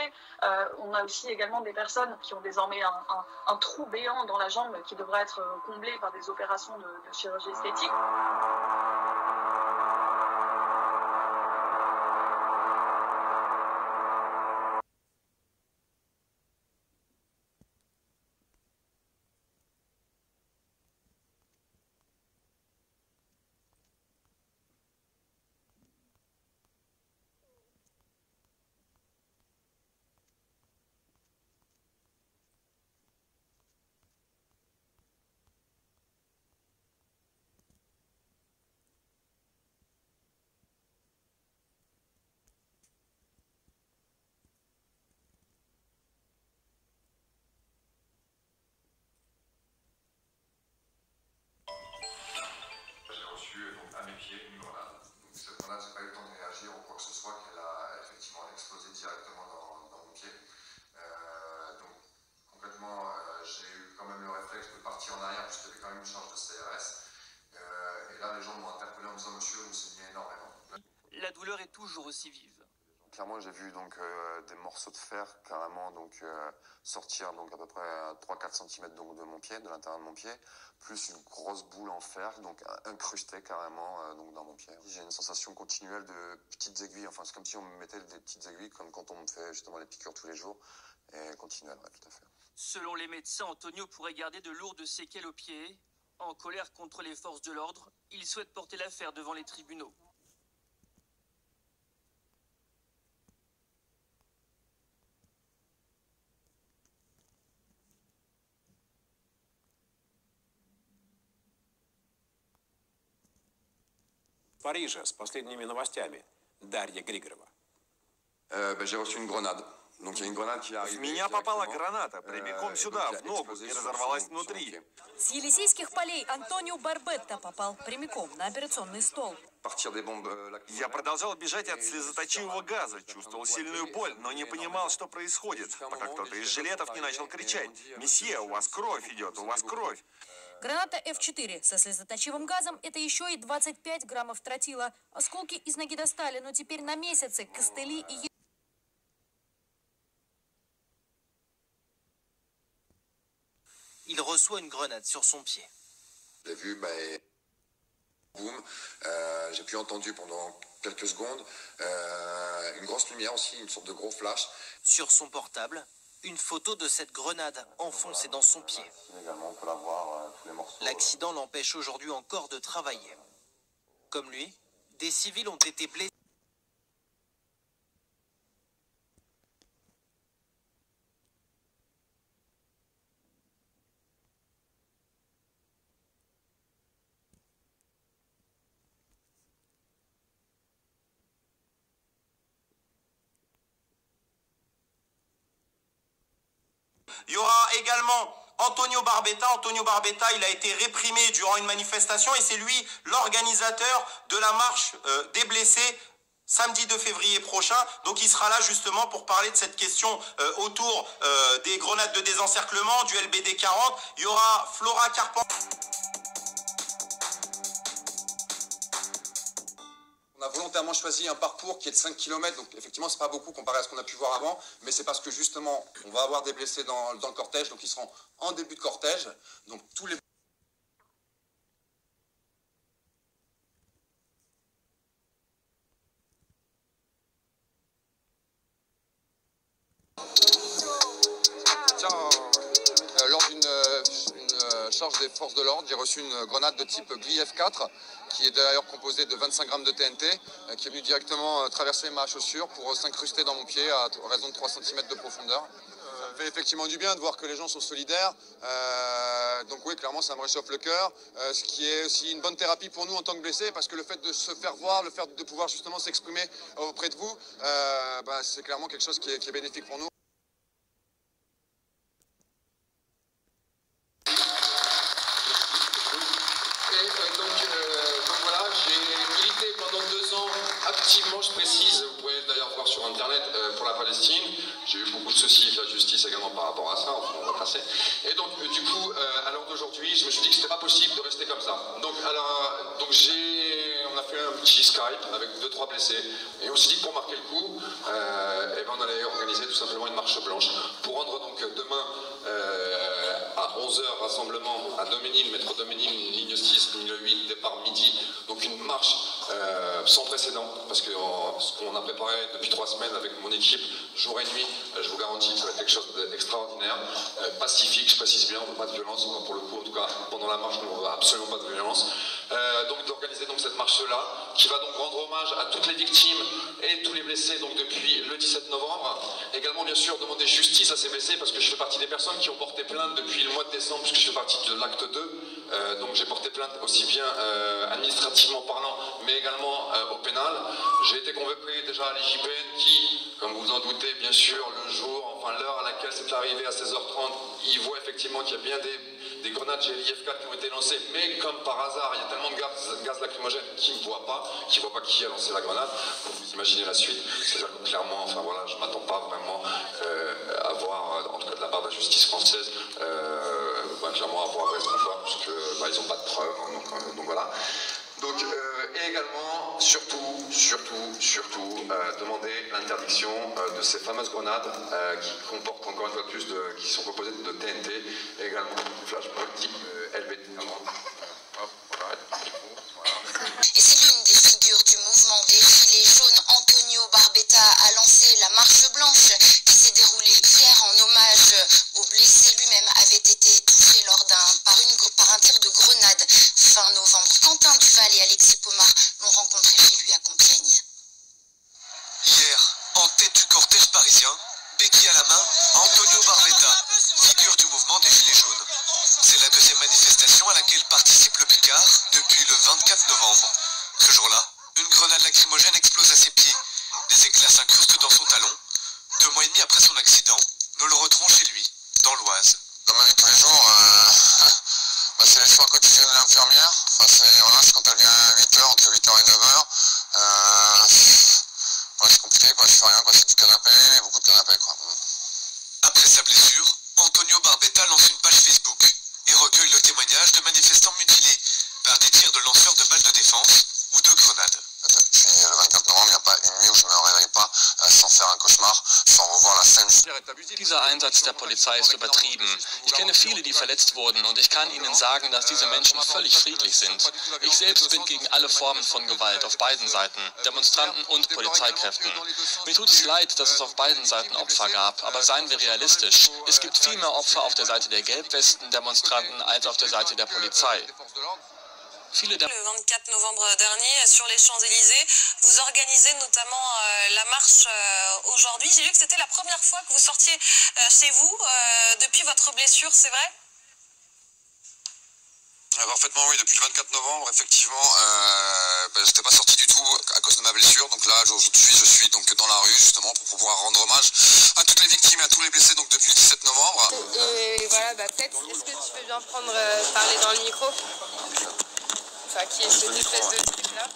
blessés. On a aussi également des personnes qui ont désormais un trou béant dans la jambe qui devra être comblé par des opérations de chirurgie esthétique. À mes pieds, une grenade. Donc, cette grenade, j'ai pas eu le temps de réagir ou quoi que ce soit, qu'elle a effectivement explosé directement dans mon pied. Donc concrètement, j'ai eu quand même le réflexe de partir en arrière puisqu'il y avait quand même une charge de CRS. Et là, les gens m'ont interpellé en me disant monsieur, vous saignez énormément. La douleur est toujours aussi vive. Clairement, j'ai vu donc des morceaux de fer carrément donc sortir donc à peu près 3-4 cm donc, de mon pied, de l'intérieur de mon pied, plus une grosse boule en fer donc incrustée carrément donc dans mon pied. J'ai une sensation continuelle de petites aiguilles, enfin c'est comme si on me mettait des petites aiguilles comme quand on me fait justement les piqûres tous les jours et continuelle, ouais, tout à fait. Selon les médecins, Antonio pourrait garder de lourdes séquelles au pied. En colère contre les forces de l'ordre, il souhaite porter l'affaire devant les tribunaux. Парижа с последними новостями. Дарья Григорова. J'ai reçu une grenade. Donc il y a une grenade qui arrive. В меня попала граната прямиком сюда, в ногу, и разорвалась внутри. С Елисейских полей Антонио Барбетта попал прямиком на операционный стол. Я продолжал бежать от слезоточивого газа, чувствовал сильную боль, но не понимал, что происходит, пока кто-то из жилетов не начал кричать: «Месье, у вас кровь идет, у вас кровь!» Граната F4 со слезоточивым газом – это еще и 25 граммов тротила. Осколки из ноги достали, но теперь на месяцы костыли и... Il reçoit une grenade sur son pied. J'ai vu, boum, j'ai pu entendu pendant quelques secondes une grosse lumière aussi, une sorte de gros flash. Sur son portable, une photo de cette grenade enfoncée dans son pied. Également, on peut la voir, tous les morceaux. L'accident l'empêche aujourd'hui encore de travailler. Comme lui, des civils ont été blessés. Il y aura également Antonio Barbetta. Antonio Barbetta, il a été réprimé durant une manifestation et c'est lui l'organisateur de la marche des blessés samedi 2 février prochain. Donc il sera là justement pour parler de cette question autour des grenades de désencerclement, du LBD 40. Il y aura Flora Carpenter. On a volontairement choisi un parcours qui est de 5 km, donc effectivement c'est pas beaucoup comparé à ce qu'on a pu voir avant, mais c'est parce que justement on va avoir des blessés dans le cortège, donc ils seront en début de cortège, donc tous les... Lors d'une charge des forces de l'ordre, j'ai reçu une grenade de type Gli F4 qui est d'ailleurs composée de 25 grammes de TNT qui est venue directement traverser ma chaussure pour s'incruster dans mon pied à raison de 3 cm de profondeur. Ça fait effectivement du bien de voir que les gens sont solidaires, donc oui, clairement ça me réchauffe le cœur, ce qui est aussi une bonne thérapie pour nous en tant que blessés, parce que le fait de se faire voir, le fait de pouvoir justement s'exprimer auprès de vous, c'est clairement quelque chose qui est bénéfique pour nous. Activement, je précise, vous pouvez d'ailleurs voir sur internet pour la Palestine, J'ai eu beaucoup de soucis de la justice également par rapport à ça, enfin, on va passer. Et donc, du coup, à l'heure d'aujourd'hui, je me suis dit que c'était pas possible de rester comme ça. Donc, on a fait un petit Skype avec 2-3 blessés, et on s'est dit que pour marquer le coup, on allait organiser tout simplement une marche blanche pour rendre donc demain à 11h rassemblement à Doménil, métro Doménil, ligne 6, ligne 8, départ midi. Donc une marche sans précédent, parce que ce qu'on a préparé depuis 3 semaines avec mon équipe, jour et nuit, je vous garantis que ça va être quelque chose d'extraordinaire, pacifique, je précise bien, on ne veut pas de violence, pour le coup en tout cas pendant la marche, on ne veut absolument pas de violence. Donc d'organiser donc cette marche-là, qui va donc rendre hommage à toutes les victimes et tous les blessés donc depuis le 17 novembre. Également bien sûr demander justice à ces blessés, parce que je fais partie des personnes qui ont porté plainte depuis le mois de décembre, puisque je fais partie de l'acte 2. Donc j'ai porté plainte aussi bien administrativement parlant, mais également au pénal. J'ai été convoqué déjà à l'IJPN qui, comme vous en doutez bien sûr, le jour, enfin l'heure à laquelle c'est arrivé à 16h30, ils voient effectivement qu'il y a bien des grenades GLIF-4 qui ont été lancées, mais comme par hasard, il y a tellement de gaz lacrymogène qui ne voient pas qui a lancé la grenade. Vous imaginez la suite, c'est-à-dire que clairement, enfin voilà, je ne m'attends pas vraiment à voir, en tout cas de la part de la justice française, clairement à voir Brest Confort, parce que ils n'ont pas de preuves, donc voilà. Donc, et également, surtout, demander l'interdiction de ces fameuses grenades qui comportent encore une fois plus qui sont composées de TNT, et également flashball type LBT. Et c'est l'une des figures du mouvement des Gilets jaunes, Antonio Barbetta, a lancé la marche blanche qui s'est déroulée hier en hommage aux blessés. Lui-même avait été touché par un tir de grenade fin novembre. Quentin Duval et Alexis Pomar l'ont rencontré chez lui à Compiègne. Hier, en tête du cortège parisien, béquille à la main, Antonio Barbetta, figure du mouvement des Gilets jaunes. C'est la deuxième manifestation à laquelle participe le Picard depuis le 24 novembre. Ce jour-là, une grenade lacrymogène explose à ses pieds. Les éclats s'incrustent dans son talon. 2 mois et demi après son accident, nous le retrouvons chez lui, dans l'Oise. Dans ma vie de tous les jours, c'est les soins quotidiens de l'infirmière. C'est quand elle vient à 8h, entre 8h et 9h. C'est compliqué, je fais rien, c'est du canapé, beaucoup de canapé. Après sa blessure, Antonio Barbetta lance une page Facebook et recueille le témoignage de manifestants mutilés par des tirs de lanceurs de balles de défense ou de grenades. Depuis le 24 novembre, il n'y a pas une nuit où je ne me réveille pas sans faire un cauchemar, sans revoir la scène. Dieser Einsatz der Polizei ist übertrieben. Ich kenne viele, die verletzt wurden, und ich kann Ihnen sagen, dass diese Menschen völlig friedlich sind. Ich selbst bin gegen alle Formen von Gewalt auf beiden Seiten, Demonstranten und Polizeikräften. Mir tut es leid, dass es auf beiden Seiten Opfer gab, aber seien wir realistisch. Es gibt viel mehr Opfer auf der Seite der Gelbwesten-Demonstranten als auf der Seite der Polizei. Le 24 novembre dernier, sur les Champs-Élysées, vous organisez notamment la marche aujourd'hui. J'ai vu que c'était la première fois que vous sortiez chez vous depuis votre blessure, c'est vrai ? Parfaitement, oui, depuis le 24 novembre, effectivement, je n'étais pas sorti du tout à cause de ma blessure. Donc là, je suis donc dans la rue justement pour pouvoir rendre hommage à toutes les victimes et à tous les blessés donc depuis le 17 novembre. Et voilà, peut-être, est-ce que tu peux bien parler dans le micro ? Enfin, qui est cette espèce de truc-là.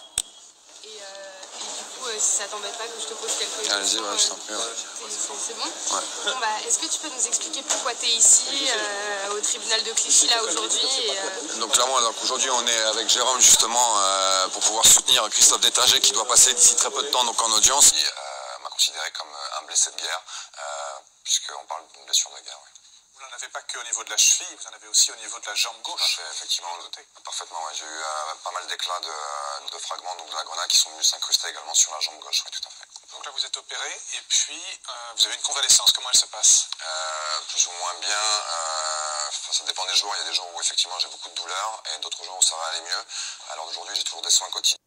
Et du coup, si ça t'embête pas que je te pose quelques questions. Allez-y, ouais, je t'en prie. C'est bon ? Ouais. Bon, est-ce que tu peux nous expliquer pourquoi tu es ici, au tribunal de Clichy, là, aujourd'hui Donc clairement, aujourd'hui, on est avec Jérôme, justement, pour pouvoir soutenir Christophe Détagé, qui doit passer d'ici très peu de temps donc, en audience. Il m'a considéré comme un blessé de guerre, puisqu'on parle d'une blessure de guerre, oui. Vous n'en avez pas qu'au niveau de la cheville, vous en avez aussi au niveau de la jambe gauche. Effectivement, parfaitement, ouais. J'ai eu pas mal d'éclats de fragments donc, de la grenade qui sont venus s'incruster également sur la jambe gauche, oui, tout à fait. Donc là, vous êtes opéré et puis vous avez une convalescence. Comment elle se passe ? Plus ou moins bien. Ça dépend des jours. Il y a des jours où effectivement j'ai beaucoup de douleurs et d'autres jours où ça va aller mieux. Alors aujourd'hui, j'ai toujours des soins quotidiens.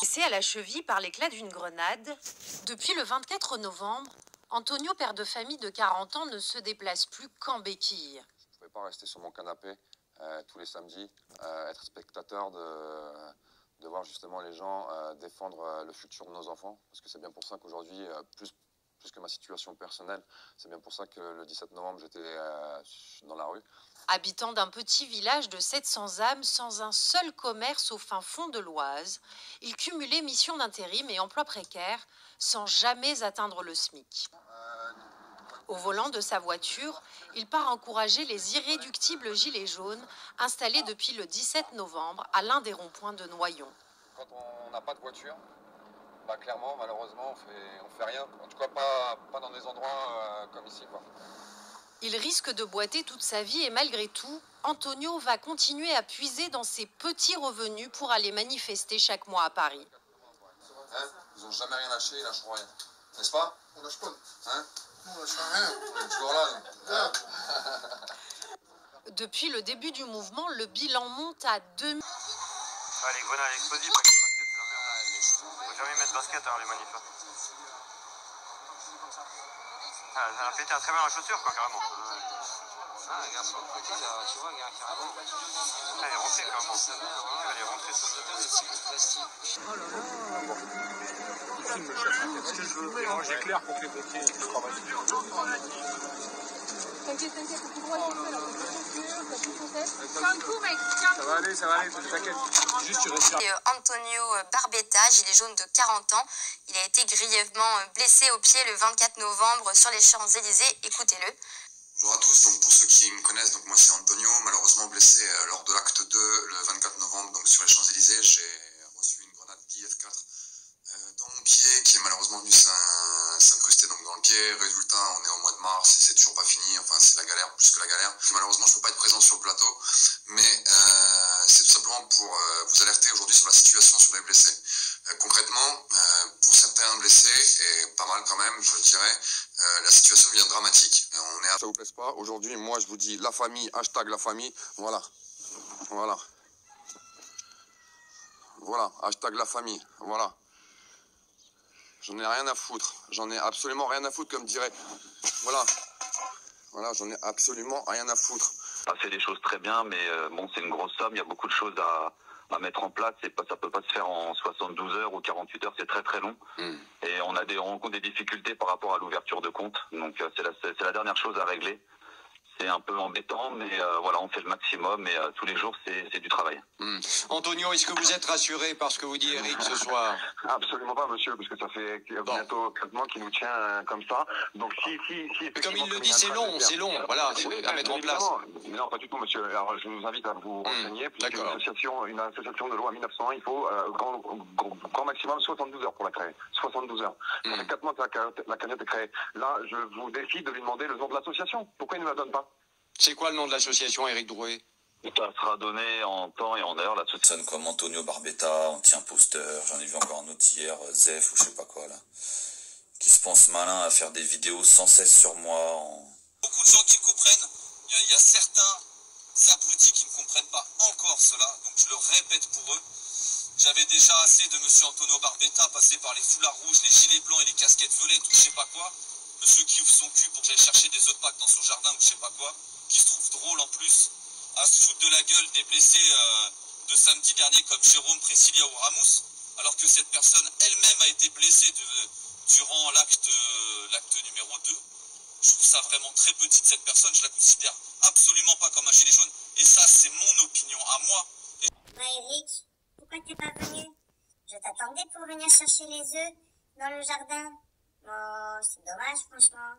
Blessé à la cheville par l'éclat d'une grenade. Depuis le 24 novembre, Antonio, père de famille de 40 ans, ne se déplace plus qu'en béquille. Je ne pouvais pas rester sur mon canapé tous les samedis, être spectateur de voir justement les gens défendre le futur de nos enfants. Parce que c'est bien pour ça qu'aujourd'hui, plus que ma situation personnelle. C'est bien pour ça que le 17 novembre, j'étais dans la rue. Habitant d'un petit village de 700 âmes, sans un seul commerce au fin fond de l'Oise, il cumulait missions d'intérim et emplois précaires sans jamais atteindre le SMIC. Au volant de sa voiture, il part encourager les irréductibles gilets jaunes installés depuis le 17 novembre à l'un des ronds-points de Noyon. Quand on n'a pas de voiture, bah clairement, malheureusement, on fait rien. En tout cas, pas dans des endroits comme ici, quoi. Il risque de boiter toute sa vie et malgré tout, Antonio va continuer à puiser dans ses petits revenus pour aller manifester chaque mois à Paris. Hein, ils n'ont jamais rien lâché, ils lâcheront rien. N'est-ce pas? On lâche pas. Hein? On lâche rien. On est toujours là. Hein? Depuis le début du mouvement, le bilan monte à 2000. Ah, les grenades explosives, avec le basket, c'est la merde. Faut jamais mettre basket, hein, les manifs. Ah, elle a pété un très bien la chaussure, quoi, carrément. Ah, regarde sur le côté, là, tu vois, regarde, carrément. Ah, elle est rentrée, carrément. Elle est rentrée sur le plastique. Oh là là. J'éclaire pour que les pompiers travaillent. T'inquiète, t'inquiète, tout droit, Ça va aller, t'inquiète. Juste, tu restes là. Antonio Barbetta, gilet jaune de 40 ans. Il a été grièvement blessé au pied le 24 novembre sur les Champs-Élysées. Écoutez-le. Bonjour à tous, donc pour ceux qui me connaissent, donc moi c'est Antonio, malheureusement blessé lors de l'acte 2 le 24 novembre donc sur les Champs-Élysées. J'ai reçu une grenade d'IF4 dans mon pied qui est malheureusement venue s'incruster donc dans le pied. Résultat, on est au mois de mars et c'est toujours pas fini, enfin c'est la galère, plus que la galère. Malheureusement je peux pas être présent sur le plateau, mais c'est tout simplement pour vous alerter aujourd'hui sur la situation sur les blessés. Concrètement, pour certains blessés, et pas mal quand même, je dirais, la situation devient dramatique. Ça vous plaise pas? Aujourd'hui, moi je vous dis la famille, hashtag la famille, voilà. Voilà. Voilà, hashtag la famille, voilà. J'en ai rien à foutre, j'en ai absolument rien à foutre comme dirait. Voilà. Voilà, j'en ai absolument rien à foutre. Ça fait des choses très bien, mais bon, c'est une grosse somme, il y a beaucoup de choses à mettre en place, ça peut pas se faire en 72 heures ou 48 heures, c'est très très long. Et on rencontre des difficultés par rapport à l'ouverture de compte, donc c'est la dernière chose à régler. C'est un peu embêtant, mais voilà, on fait le maximum, et tous les jours, c'est du travail. Antonio, est-ce que vous êtes rassuré par ce que vous dit Eric ce soir? Absolument pas, monsieur, parce que ça fait bientôt 4 mois qu'il nous tient comme ça. Donc si comme il le dit, c'est long, voilà, c'est à mettre en place. Mais non, pas du tout, monsieur. Alors je vous invite à vous renseigner, puisque une association de loi 1901, il faut grand maximum 72 heures pour la créer. 72 heures. Ça fait 4 mois que la cagnotte est créée. Là, je vous défie de lui demander le nom de l'association. Pourquoi il ne me la donne pas? C'est quoi le nom de l'association, Éric Drouet? Ça sera donné en temps et en heure. La personne comme Antonio Barbetta, anti-imposteur, j'en ai vu encore un autre hier, Zef ou je sais pas quoi là, qui se pense malin à faire des vidéos sans cesse sur moi. Beaucoup de gens qui comprennent, il y a certains abrutis qui ne comprennent pas encore cela, donc je le répète pour eux. J'avais déjà assez de monsieur Antonio Barbetta, passé par les foulards rouges, les gilets blancs et les casquettes violettes ou je sais pas quoi. Monsieur qui ouvre son cul pour que j'aille chercher des œufs de Pâques dans son jardin ou je sais pas quoi, qui se trouve drôle en plus, à se foutre de la gueule des blessés de samedi dernier comme Jérôme, Priscilla ou Ramos, alors que cette personne elle-même a été blessée durant l'acte numéro 2. Je trouve ça vraiment très petit de cette personne, je la considère absolument pas comme un gilet jaune, et ça c'est mon opinion à moi. Eric, pourquoi t'es pas venu? Je t'attendais pour venir chercher les œufs dans le jardin. Oh, c'est dommage franchement.